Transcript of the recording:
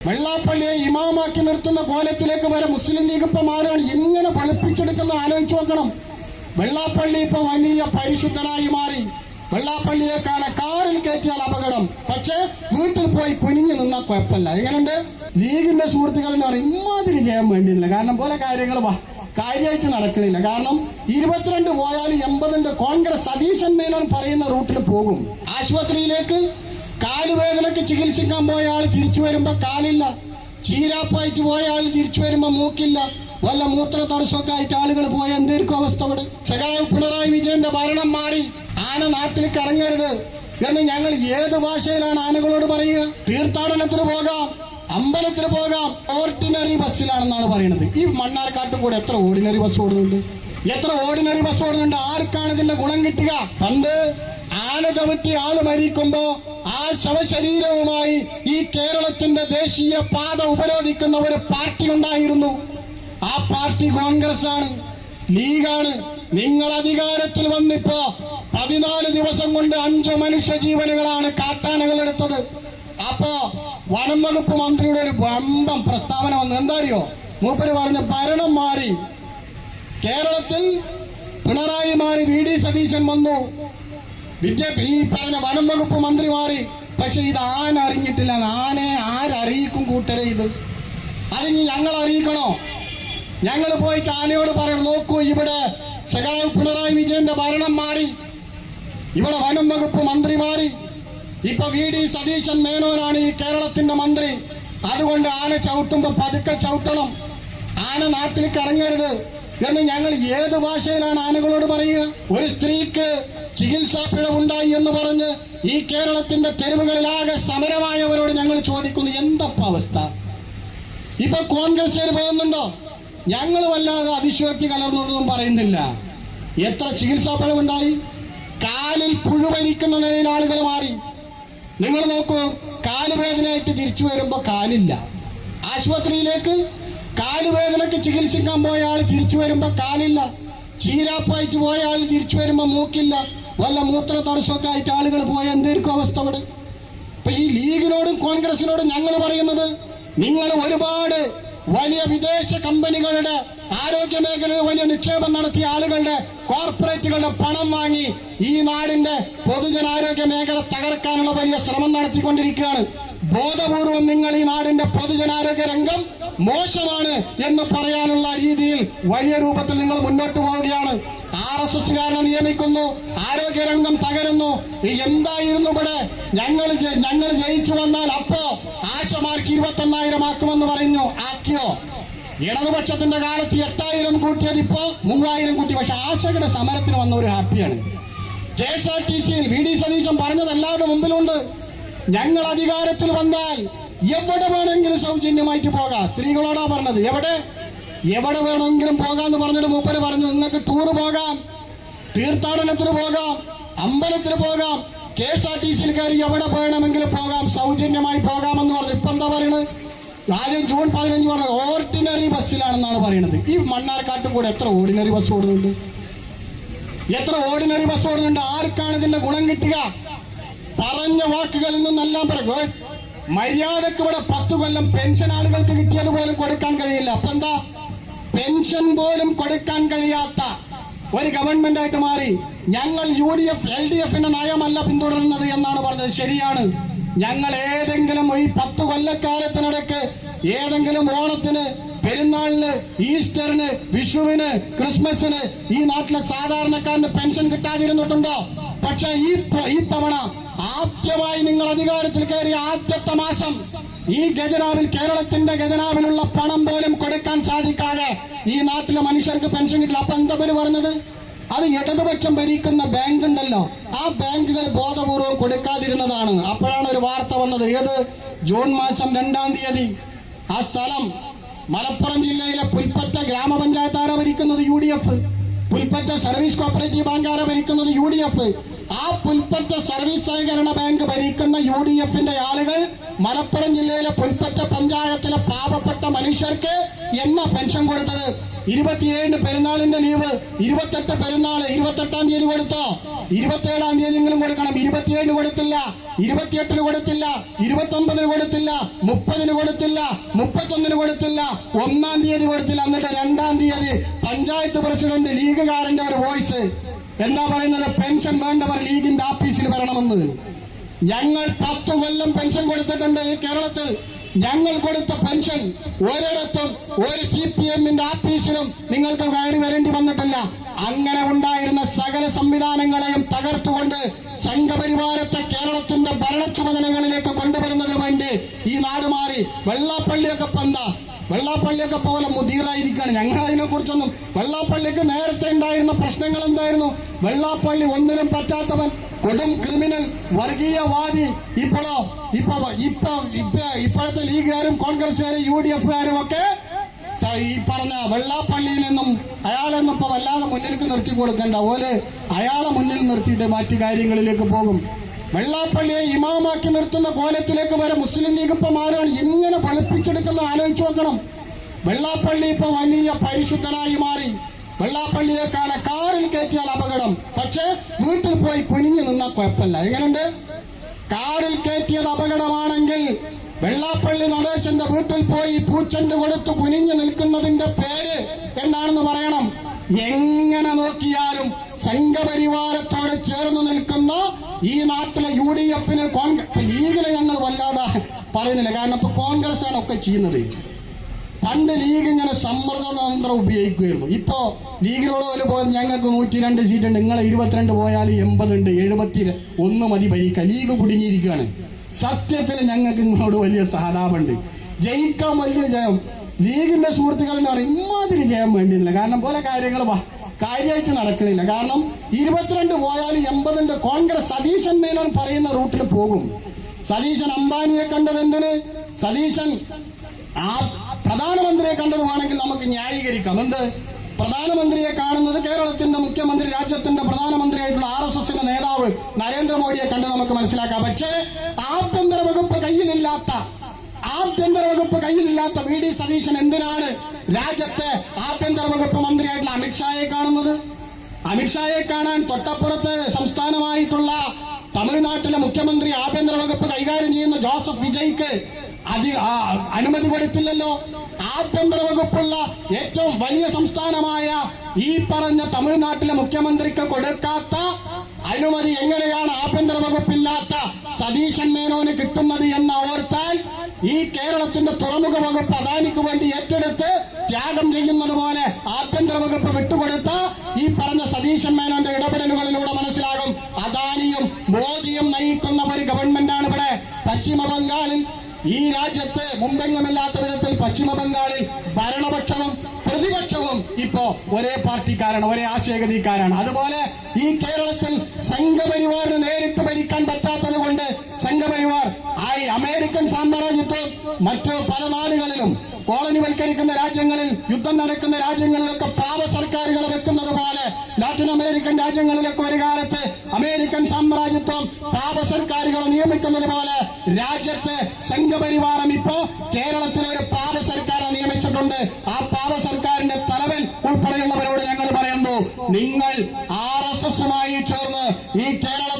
വെള്ളാപ്പള്ളിയെ ഇമാമാക്കി നിർത്തുന്ന കോലത്തിലേക്ക് വരെ മുസ്ലിം ലീഗ് ഇപ്പൊ മാറുകയാണ്. എങ്ങനെ ഫലിപ്പിച്ചെടുക്കുന്ന ആലോചിച്ചു നോക്കണം. വെള്ളാപ്പള്ളി ഇപ്പൊ വലിയ പരിശുദ്ധനായി മാറി. വെള്ളാപ്പള്ളിയെ കാണാൻ കാറിൽ കയറ്റിയാൽ അപകടം, പക്ഷെ വീട്ടിൽ പോയി കുനിഞ്ഞു നിന്നാൽ കുഴപ്പമില്ല. എങ്ങനെയുണ്ട് ലീഗിന്റെ സുഹൃത്തുക്കൾ എന്ന് പറയും, ഇമാതിരി ചെയ്യാൻ വേണ്ടിയില്ല. കാരണം പോലെ കാര്യങ്ങൾ കാര്യമായിട്ട് നടക്കണില്ല. കാരണം 22 പോയാൽ 80 കോൺഗ്രസ് സതീശൻ മേനോൻ പറയുന്ന റൂട്ടിൽ പോകും. ആശുപത്രിയിലേക്ക് കാലുവേദനക്ക് ചികിത്സിക്കാൻ പോയ ആൾ തിരിച്ചു വരുമ്പോ കാലില്ല, ചീരാപ്പായിട്ട് പോയ ആൾ തിരിച്ചു വരുമ്പോ മൂക്കില്ല, വല്ല മൂത്ര തടസ്സമൊക്കെ ആയിട്ട് ആളുകൾ പോയ എന്തായിരിക്കും അവസ്ഥ? ഇവിടെ സഖാവ് പിണറായി വിജയന്റെ ഭരണം മാറി ആന നാട്ടിലേക്ക് ഇറങ്ങരുത് എന്ന് ഞങ്ങൾ ഏത് ഭാഷയിലാണ് ആനകളോട് പറയുക? തീർത്ഥാടനത്തിന് പോകാം, അമ്പലത്തിന് പോകാം, ഓർഡിനറി ബസ്സിലാണെന്നാണ് പറയുന്നത്. ഈ മണ്ണാർക്കാട്ട് കൂടെ എത്ര ഓർഡിനറി ബസ് ഓടുന്നുണ്ട്? എത്ര ഓർഡിനറി ബസ് ഓടുന്നുണ്ട്? ആർക്കാണ് ഇതിന്റെ ഗുണം കിട്ടുക? പണ്ട് ആന ചവിട്ടി ആള് മരിക്കുമ്പോ ആ ശവശരീരവുമായി ഈ കേരളത്തിന്റെ ദേശീയ പാത ഉപരോധിക്കുന്ന ഒരു പാർട്ടി ഉണ്ടായിരുന്നു. ആ പാർട്ടി കോൺഗ്രസ് ആണ്, ലീഗാണ്. നിങ്ങൾ അധികാരത്തിൽ വന്നിപ്പോ 14 ദിവസം കൊണ്ട് 5 മനുഷ്യജീവനുകളാണ് കാട്ടാനകൾ എടുത്തത്. അപ്പോ വനം വകുപ്പ് മന്ത്രിയുടെ ഒരു വമ്പം പ്രസ്താവന വന്നു. എന്താ അറിയോ? മൂപ്പര് പറഞ്ഞ ഭരണം മാറി, കേരളത്തിൽ പിണറായി മാറി, VD സതീശൻ വന്നു, ഈ പറഞ്ഞ വനം വകുപ്പ് മന്ത്രി മാറി. പക്ഷെ ഇത് ആന അറിഞ്ഞിട്ടില്ല. ആനയെ ആരറിയിക്കും കൂട്ടരെ? ഇത് അതിന് ഞങ്ങൾ അറിയിക്കണോ? ഞങ്ങൾ പോയിട്ട് ആനയോട് പറയണം, നോക്കൂ, ഇവിടെ സഖാവ് പിണറായി വിജയന്റെ ഭരണം മാറി, ഇവിടെ വനം വകുപ്പ് മന്ത്രി മാറി, ഇപ്പൊ VD സതീശൻ മേനോനാണ് ഈ കേരളത്തിന്റെ മന്ത്രി. അതുകൊണ്ട് ആന ചവിട്ടുമ്പോ പതുക്കെ ചവിട്ടണം, ആന നാട്ടിലേക്ക് ഇറങ്ങരുത് എന്ന് ഞങ്ങൾ ഏത് ഭാഷയിലാണ് ആനകളോട് പറയുക? ഒരു സ്ത്രീക്ക് ചികിത്സാ പിഴവുണ്ടായി എന്ന് പറഞ്ഞ് ഈ കേരളത്തിന്റെ തെരുവുകളിലാകെ സമരമായവരോട് ഞങ്ങൾ ചോദിക്കുന്നു, എന്തപ്പ അവസ്ഥ? ഇപ്പൊ കോൺഗ്രസ്സുകാർ പോകുന്നുണ്ടോ? ഞങ്ങൾ വല്ലാതെ അതിശയോക്തി കലർന്നൊന്നും പറയുന്നില്ല. എത്ര ചികിത്സാ പിഴവുണ്ടായി? കാലിൽ പുഴുവരിക്കുന്ന നിലയിൽ ആളുകൾ മാറി. നിങ്ങൾ നോക്കൂ, കാലുവേദനയായിട്ട് തിരിച്ചു വരുമ്പോ കാലില്ല, ആശുപത്രിയിലേക്ക് കാലുവേദനക്ക് ചികിത്സിക്കാൻ പോയ ആൾ തിരിച്ചു വരുമ്പോ കാലില്ല, ചീരാപ്പായിട്ട് പോയ ആൾ തിരിച്ചു വരുമ്പോ മൂക്കില്ല, വല്ല മൂത്ര തടസ്സമൊക്കെ ആയിട്ട് ആളുകൾ പോയ എന്തായിരിക്കും അവസ്ഥ? ഇവിടെ ഇപ്പൊ ഈ ലീഗിനോടും കോൺഗ്രസിനോടും ഞങ്ങൾ പറയുന്നത്, നിങ്ങൾ ഒരുപാട് വലിയ വിദേശ കമ്പനികളുടെ ആരോഗ്യ മേഖലയിൽ വലിയ നിക്ഷേപം നടത്തിയ ആളുകളുടെ കോർപ്പറേറ്റുകളുടെ പണം വാങ്ങി ഈ നാടിന്റെ പൊതുജനാരോഗ്യ മേഖല തകർക്കാനുള്ള വലിയ ശ്രമം നടത്തിക്കൊണ്ടിരിക്കുകയാണ്. ബോധപൂർവം നിങ്ങൾ ഈ നാടിന്റെ പൊതുജനാരോഗ്യ രംഗം മോശമാണ് എന്ന് പറയാനുള്ള രീതിയിൽ വലിയ രൂപത്തിൽ നിങ്ങൾ മുന്നോട്ട് പോവുകയാണ്. RSSകാരനെ നിയമിക്കുന്നു, ആരോഗ്യരംഗം തകരുന്നു. എന്തായിരുന്നു ഇവിടെ? ഞങ്ങൾ ജയിച്ചു വന്നാൽ അപ്പോ ആശമാർക്ക് 21,000 ആക്കുമെന്ന് പറഞ്ഞു. ആക്കിയോ? ഇടതുപക്ഷത്തിന്റെ കാലത്ത് 8,000 കൂട്ടിയത് ഇപ്പോ 3,000 കൂട്ടി. പക്ഷെ ആശയുടെ സമരത്തിന് വന്നവർ ഹാപ്പിയാണ്. KSRTCയിൽ VD സതീശൻ പറഞ്ഞത് എല്ലാവരുടെ മുമ്പിലുണ്ട്. ഞങ്ങൾ അധികാരത്തിൽ വന്നാൽ എവിടെ വേണമെങ്കിലും സൗജന്യമായിട്ട് പോകാം. സ്ത്രീകളോടാ പറഞ്ഞത്. എവിടെ വേണമെങ്കിലും പോകാന്ന് പറഞ്ഞിട്ട് മൂപ്പര് പറഞ്ഞു, നിങ്ങൾക്ക് ടൂറ് പോകാം, തീർത്ഥാടനത്തിന് പോകാം, അമ്പലത്തിന് പോകാം, KSRTCയിൽ കയറി എവിടെ വേണമെങ്കിലും പോകാം, സൗജന്യമായി പോകാമെന്ന് പറഞ്ഞു. ഇപ്പൊ എന്താ പറയുന്നത്? ആദ്യം ജൂൺ 15 പറഞ്ഞത് ഓർഡിനറി ബസ്സിലാണെന്നാണ് പറയുന്നത്. ഈ മണ്ണാർക്കാട്ട് കൂടെ എത്ര ഓർഡിനറി ബസ് ഓടുന്നുണ്ട്? എത്ര ഓർഡിനറി ബസ് ഓടുന്നുണ്ട്? ആർക്കാണ് ഇതിന്റെ ഗുണം കിട്ടുക? പറഞ്ഞ വാക്കുകളിൽ നിന്നെല്ലാം പറയും. മര്യാദക്ക് ഇവിടെ 10 കൊല്ലം പെൻഷൻ ആളുകൾക്ക് കിട്ടിയത് പോലും കൊടുക്കാൻ കഴിയില്ല. അപ്പൊ എന്താ? പെൻഷൻ പോലും കൊടുക്കാൻ കഴിയാത്ത ഒരു ഗവൺമെന്റ് ആയിട്ട് മാറി. ഞങ്ങൾ UDF LDFന്റെ നയമല്ല പിന്തുടരുന്നത് എന്നാണ് പറഞ്ഞത്. ശരിയാണ്. ഞങ്ങൾ ഏതെങ്കിലും ഈ 10 കൊല്ലക്കാലത്തിനിടയ്ക്ക് ഏതെങ്കിലും ഓണത്തിന്, പെരുന്നാളിന്, ഈസ്റ്ററിന്, വിഷുവിന്, ക്രിസ്മസിന് ഈ നാട്ടിലെ സാധാരണക്കാരന് പെൻഷൻ കിട്ടാതിരുന്നിട്ടുണ്ടോ? പക്ഷെ ഈ തവണ ആദ്യമായി നിങ്ങൾ അധികാരത്തിൽ കയറിയ ആദ്യത്തെ മാസം ഈ ഖജനാവിൽ, കേരളത്തിന്റെ ഖജനാവിലുള്ള പണം പോലും കൊടുക്കാൻ സാധിക്കാതെ ഈ നാട്ടിലെ മനുഷ്യർക്ക് പെൻഷൻ കിട്ടില്ല. അപ്പൊ എന്താ പേര് പറഞ്ഞത്? അത് ഇടതുപക്ഷം ഭരിക്കുന്ന ബാങ്ക് ഉണ്ടല്ലോ, ആ ബാങ്കുകൾ ബോധപൂർവം കൊടുക്കാതിരുന്നതാണ്. അപ്പോഴാണ് ഒരു വാർത്ത വന്നത്. ഏത്? ജൂൺ മാസം 2-ാം തീയതി. ആ സ്ഥലം മലപ്പുറം ജില്ലയിലെ പുൽപ്പറ്റ ഗ്രാമപഞ്ചായത്താര ഭരിക്കുന്നത് UDF, പുൽപ്പറ്റ സർവീസ് കോപ്പറേറ്റീവ് ബാങ്കാര ഭരിക്കുന്നത് UDF. ആ പുൽപ്പറ്റ സർവീസ് സഹകരണ ബാങ്ക് ഭരിക്കുന്ന UDFന്റെ ആളുകൾ മലപ്പുറം ജില്ലയിലെ പുൽപ്പറ്റ പഞ്ചായത്തിലെ പാവപ്പെട്ട പാവപ്പെട്ട മനുഷ്യർക്ക് എന്നാ പെൻഷൻ കൊടുത്തത്? 27 പെരുന്നാളിന്റെ ലീവ്, 28 പെരുന്നാള് 28-ാം തീയതി കൊടുത്തോ? 27-ാം തീയതിയെങ്കിലും കൊടുക്കണം. 27 കൊടുത്തില്ല, 28 കൊടുത്തില്ല, 29 കൊടുത്തില്ല, 30 കൊടുത്തില്ല, 31 കൊടുത്തില്ല, 1-ാം തീയതി കൊടുത്തില്ല. എന്നിട്ട് 2-ാം തീയതി പഞ്ചായത്ത് പ്രസിഡന്റ് ലീഗുകാരന്റെ ഒരു വോയിസ് എന്താ പറയുന്നത്? പെൻഷൻ വേണ്ടവർ ലീഗിന്റെ ഓഫീസിൽ വരണമെന്ന്. ഞങ്ങൾ 10 കൊല്ലം പെൻഷൻ കൊടുത്തിട്ടുണ്ട് ഈ കേരളത്തിൽ. ഞങ്ങൾ കൊടുത്ത പെൻഷൻ ഒരിടത്തും ഒരു CPM-ന്റെ ഓഫീസിലും നിങ്ങൾക്ക് കയറി വരേണ്ടി വന്നിട്ടില്ല. അങ്ങനെ ഉണ്ടായിരുന്ന സകല സംവിധാനങ്ങളെയും തകർത്തുകൊണ്ട് സംഘപരിവാരത്തെ കേരളത്തിന്റെ ഭരണ ചുമതലകളിലേക്ക് കൊണ്ടുവരുന്നതിന് വേണ്ടി ഈ നാട് മാറി. വെള്ളാപ്പള്ളിയൊക്കെ പോലെ മുദീറായിരിക്കുകയാണ്. ഞങ്ങൾ അതിനെ കുറിച്ചൊന്നും, വെള്ളാപ്പള്ളിക്ക് നേരത്തെ ഉണ്ടായിരുന്ന പ്രശ്നങ്ങൾ എന്തായിരുന്നു? വെള്ളാപ്പള്ളി ഒന്നിനും പറ്റാത്തവൻ, കൊടും ക്രിമിനൽ, വർഗീയവാദി. ഇപ്പോഴത്തെ ലീഗുകാരും കോൺഗ്രസുകാരും UDF-കാരും ഒക്കെ ഈ പറഞ്ഞ വെള്ളാപ്പള്ളിയിൽ നിന്നും അയാളെന്നും ഇപ്പൊ വല്ലാതെ മുന്നിലേക്ക് നിർത്തി കൊടുക്കേണ്ട പോലെ അയാളെ മുന്നിൽ നിർത്തിയിട്ട് മറ്റു കാര്യങ്ങളിലേക്ക് പോകും. വെള്ളാപ്പള്ളിയെ ഇമാമാക്കി നിർത്തുന്ന കോലത്തിലേക്ക് വരെ മുസ്ലിം ലീഗ് ഇപ്പൊ മാറുകയാണ്. എങ്ങനെ ഫലിപ്പിച്ചെടുക്കുന്ന ആലോചിച്ചു നോക്കണം. വെള്ളാപ്പള്ളി ഇപ്പൊ വലിയ പരിശുദ്ധനായി മാറി. വെള്ളാപ്പള്ളിയെ കാണാൻ കാറിൽ കയറ്റിയാൽ അപകടം, പക്ഷെ വീട്ടിൽ പോയി കുനിഞ്ഞു നിന്നാൽ കുഴപ്പമില്ല. എങ്ങനെയുണ്ട്? കാറിൽ കയറ്റിയത് അപകടമാണെങ്കിൽ വെള്ളാപ്പള്ളി നടേശന്റെ വീട്ടിൽ പോയി പൂച്ചെണ്ട് കൊടുത്ത് കുനിഞ്ഞു നിൽക്കുന്നതിന്റെ പേര് എന്താണെന്ന് പറയണം. എങ്ങനെ നോക്കിയാലും സംഘപരിവാരത്തോട് ചേർന്ന് നിൽക്കുന്ന ഈ നാട്ടിലെ UDF-ന്, ലീഗിനെ ഞങ്ങൾ വല്ലാതെ പറയുന്നില്ല. കാരണം ഇപ്പൊ കോൺഗ്രസ്സാണ് ഒക്കെ ചെയ്യുന്നത്. പണ്ട് ലീഗ് ഇങ്ങനെ സമ്മർദ്ദതന്ത്രം ഉപയോഗിക്കുമായിരുന്നു. ഇപ്പോ ലീഗിനോട് പോയത് ഞങ്ങൾക്ക് 102 സീറ്റുണ്ട്, നിങ്ങളെ 22 പോയാൽ 80 ഉണ്ട്, 71 മതി ഭരിക്കാൻ. ലീഗ് കുടുങ്ങിയിരിക്കുകയാണ്. സത്യത്തിൽ ഞങ്ങൾക്ക് നിങ്ങളോട് വലിയ സഹതാപമുണ്ട്. ജയിക്കാൻ വലിയ ജയം. ലീഗിന്റെ സുഹൃത്തുക്കൾ എന്ന് പറയും ഇമാതിരി ജയം വേണ്ടിയില്ല. കാരണം പോലെ കാര്യങ്ങൾ കാര്യമായിട്ട് നടക്കണില്ല. കാരണം 22 പോയാൽ 80 ഉണ്ട്. കോൺഗ്രസ് സതീശൻ മേനോൻ പറയുന്ന റൂട്ടിൽ പോകും. സതീശൻ അംബാനിയെ കണ്ടത് എന്തിന്? സതീശൻ പ്രധാനമന്ത്രിയെ കണ്ടതുമാണെങ്കിൽ നമുക്ക് ന്യായീകരിക്കാം. എന്ത്? പ്രധാനമന്ത്രിയെ കാണുന്നത് കേരളത്തിന്റെ മുഖ്യമന്ത്രി, രാജ്യത്തിന്റെ പ്രധാനമന്ത്രിയായിട്ടുള്ള RSSന്റെ നേതാവ് നരേന്ദ്രമോദിയെ കണ്ട് നമുക്ക് മനസ്സിലാക്കാം. പക്ഷേ ആഭ്യന്തര വകുപ്പ് കയ്യിലില്ലാത്ത VD സതീശൻ എന്തിനാണ് രാജ്യത്തെ ആഭ്യന്തര വകുപ്പ് മന്ത്രിയായിട്ടുള്ള അമിത്ഷായെ കാണുന്നത്? അമിത്ഷായെ കാണാൻ തൊട്ടപ്പുറത്തെ സംസ്ഥാനമായിട്ടുള്ള തമിഴ്നാട്ടിലെ മുഖ്യമന്ത്രി ആഭ്യന്തര വകുപ്പ് കൈകാര്യം ചെയ്യുന്ന ജോസഫ് വിജയ്ക്ക് അനുമതി കൊടുത്തില്ലല്ലോ. ആഭ്യന്തര വകുപ്പുള്ള ഏറ്റവും വലിയ സംസ്ഥാനമായ ഈ പറഞ്ഞ തമിഴ്നാട്ടിലെ മുഖ്യമന്ത്രിക്ക് കൊടുക്കാത്ത അനുമതി എങ്ങനെയാണ് ആഭ്യന്തര വകുപ്പില്ലാത്ത സതീശൻ മേനോന് കിട്ടുന്നത് എന്ന് ഓർത്താൽ ഈ കേരളത്തിന്റെ തുറമുഖ വകുപ്പ് അദാനിക്ക് വേണ്ടി ഏറ്റെടുത്ത് ത്യാഗം ചെയ്യുന്നത് പോലെ ആഭ്യന്തര വകുപ്പ് വിട്ടുകൊടുത്ത ഈ പറഞ്ഞ സതീശൻ മേനോന്റെ ഇടപെടലുകളിലൂടെ മനസ്സിലാകും അദാനിയും മോദിയും നയിക്കുന്ന ഒരു ഗവൺമെന്റാണ് ഇവിടെ. പശ്ചിമ ബംഗാളിൽ, ഈ രാജ്യത്ത് മുമ്പെങ്ങുമില്ലാത്ത വിധത്തിൽ പശ്ചിമ ബംഗാളിൽ ഭരണപക്ഷവും പ്രതിപക്ഷവും ഇപ്പോ ഒരേ പാർട്ടിക്കാരാണ്, ഒരേ ആശയഗതിക്കാരാണ്. അതുപോലെ ഈ കേരളത്തിൽ സംഘപരിവാറിന് നേരിട്ട് ഭരിക്കാൻ പറ്റാത്തത് കൊണ്ട് സംഘപരിവാർ അമേരിക്കൻ സാമ്രാജ്യത്വം മറ്റു പല നാടുകളിലും കോളനിവൽക്കരിക്കുന്ന രാജ്യങ്ങളിൽ, യുദ്ധം നടക്കുന്ന രാജ്യങ്ങളിലൊക്കെ പാവ സർക്കാരുകൾ വെക്കുന്നത് പോലെ ലാറ്റിൻ അമേരിക്കൻ രാജ്യങ്ങളിലൊക്കെ ഒരു കാലത്ത് അമേരിക്കൻ സാമ്രാജ്യത്വം പാവ സർക്കാരുകൾ നിയമിക്കുന്നത് പോലെ രാജ്യത്തെ സംഘപരിവാരം ഇപ്പോ കേരളത്തിൽ ഒരു പാവ സർക്കാരെ നിയമിച്ചിട്ടുണ്ട്. ആ പാവ സർക്കാരിന്റെ തലവൻ ഉൾപ്പെടെയുള്ളവരോട് ഞങ്ങൾ പറയുന്നു, നിങ്ങൾ RSSുമായി ചേർന്ന് ഈ കേരള